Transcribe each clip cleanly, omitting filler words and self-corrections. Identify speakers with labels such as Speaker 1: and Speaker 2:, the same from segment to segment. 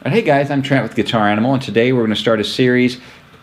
Speaker 1: Hey guys, I'm Trent with Guitar Animal, and today we're going to start a series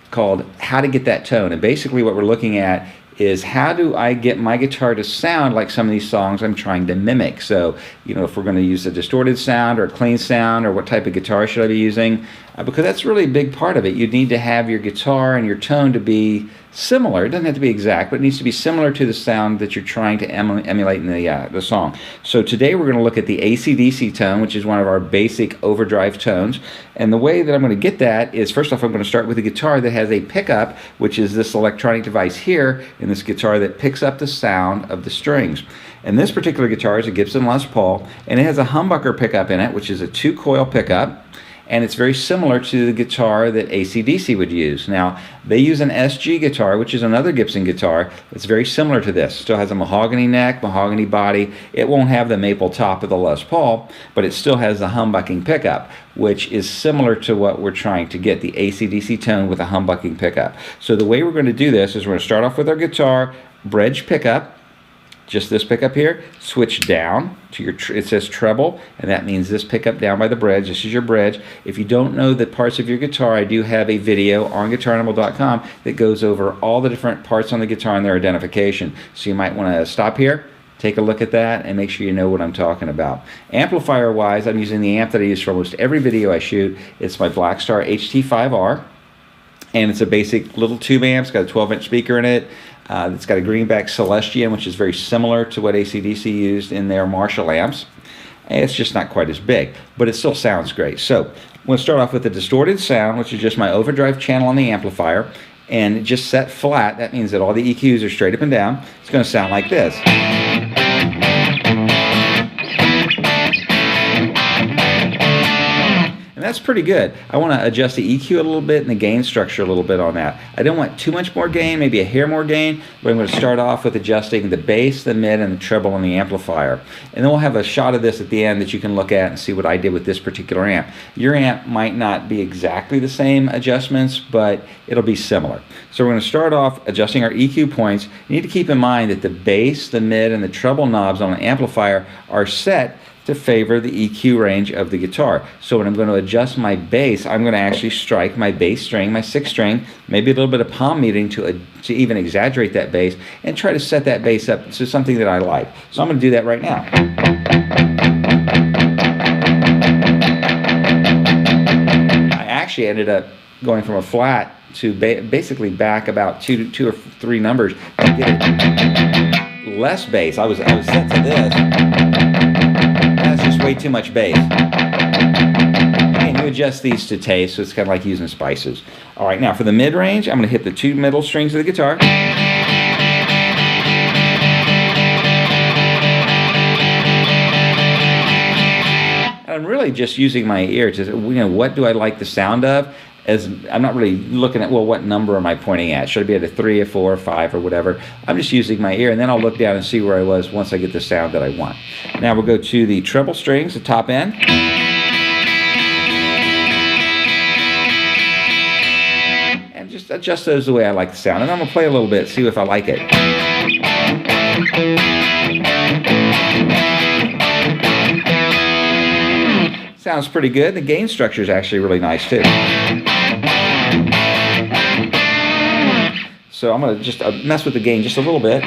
Speaker 1: called How to Get That Tone. And basically what we're looking at is how do I get my guitar to sound like some of these songs I'm trying to mimic. So, if we're going to use a distorted sound or a clean sound, or what type of guitar should I be using, because that's really a big part of it. You need to have your guitar and your tone to be similar. It doesn't have to be exact, but it needs to be similar to the sound that you're trying to emulate in the song. So today we're going to look at the AC/DC tone, which is one of our basic overdrive tones. And the way that I'm going to get that is, first off, I'm going to start with a guitar that has a pickup, which is this electronic device here in this guitar that picks up the sound of the strings. And this particular guitar is a Gibson Les Paul, and it has a humbucker pickup in it, which is a 2-coil pickup. And it's very similar to the guitar that AC/DC would use. Now, they use an SG guitar, which is another Gibson guitar. It's very similar to this. Still has a mahogany neck, mahogany body. It won't have the maple top of the Les Paul, but it still has the humbucking pickup, which is similar to what we're trying to get, the AC/DC tone with a humbucking pickup. So the way we're going to do this is we're going to start off with our guitar bridge pickup. Just this pickup here, switch down to your, it says treble, and that means this pickup down by the bridge. This is your bridge. If you don't know the parts of your guitar, I do have a video on guitaranimal.com that goes over all the different parts on the guitar and their identification. So you might want to stop here, take a look at that, and make sure you know what I'm talking about. Amplifier wise, I'm using the amp that I use for almost every video I shoot. It's my Blackstar HT5R, and it's a basic little tube amp. It's got a 12-inch speaker in it. It's got a greenback Celestion, which is very similar to what AC/DC used in their Marshall amps. And it's just not quite as big, but it still sounds great. So I'm going to start off with the distorted sound, which is just my overdrive channel on the amplifier, and just set flat. That means that all the EQs are straight up and down. It's going to sound like this. And that's pretty good. I want to adjust the EQ a little bit and the gain structure a little bit on that. I don't want too much more gain, maybe a hair more gain, but I'm going to start off with adjusting the bass, the mid, and the treble on the amplifier. And then we'll have a shot of this at the end that you can look at and see what I did with this particular amp. Your amp might not be exactly the same adjustments, but it'll be similar. So we're going to start off adjusting our EQ points. You need to keep in mind that the bass, the mid, and the treble knobs on an amplifier are set to favor the EQ range of the guitar. So when I'm going to adjust my bass, I'm going to actually strike my bass string, my 6th string, maybe a little bit of palm muting to even exaggerate that bass, and try to set that bass up to something that I like. So I'm going to do that right now. I actually ended up going from a flat to basically back about two or three numbers to get it less bass. I was set to this. That's just way too much bass. And you adjust these to taste, so it's kind of like using spices. All right, now for the mid-range, I'm going to hit the 2 middle strings of the guitar. And I'm really just using my ear to, what do I like the sound of? As I'm not really looking at, well, what number am I pointing at? Should I be at a 3, a 4, a 5, or whatever? I'm just using my ear, and then I'll look down and see where I was once I get the sound that I want. Now we'll go to the treble strings, the top end. And just adjust those the way I like the sound. And I'm going to play a little bit, see if I like it. Sounds pretty good. The gain structure is actually really nice too. So I'm going to just mess with the gain just a little bit.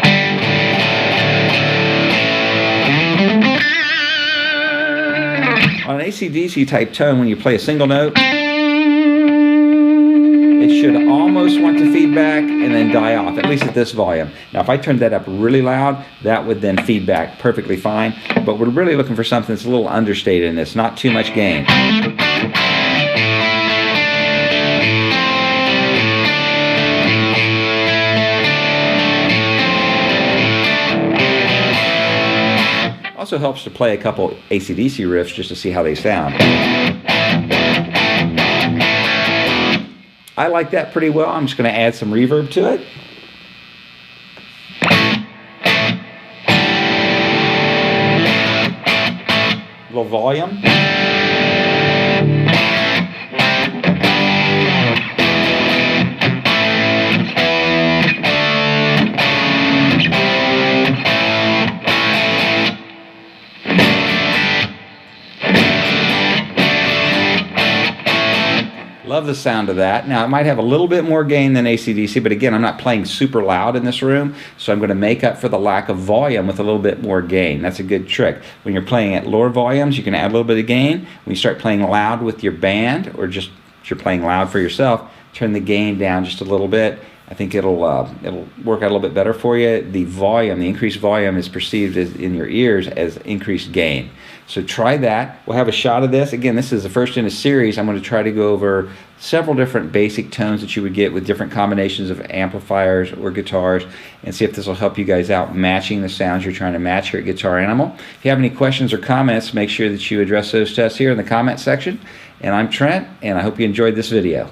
Speaker 1: On an AC/DC type tone, when you play a single note, it should almost want to feedback and then die off, at least at this volume. Now if I turned that up really loud, that would then feedback perfectly fine, but we're really looking for something that's a little understated in this, not too much gain. Also helps to play a couple AC/DC riffs just to see how they sound. I like that pretty well. I'm just going to add some reverb to it. A little volume. love the sound of that. Now, it might have a little bit more gain than AC/DC, but again, I'm not playing super loud in this room, so I'm going to make up for the lack of volume with a little bit more gain. That's a good trick. When you're playing at lower volumes, you can add a little bit of gain. When you start playing loud with your band, or just if you're playing loud for yourself, turn the gain down just a little bit. I think it'll work out a little bit better for you. The volume, the increased volume is perceived in your ears as increased gain. So try that. We'll have a shot of this. Again, this is the first in a series. I'm going to try to go over several different basic tones that you would get with different combinations of amplifiers or guitars, and see if this will help you guys out matching the sounds you're trying to match here at Guitar Animal. If you have any questions or comments, make sure that you address those to us here in the comment section. And I'm Trent, and I hope you enjoyed this video.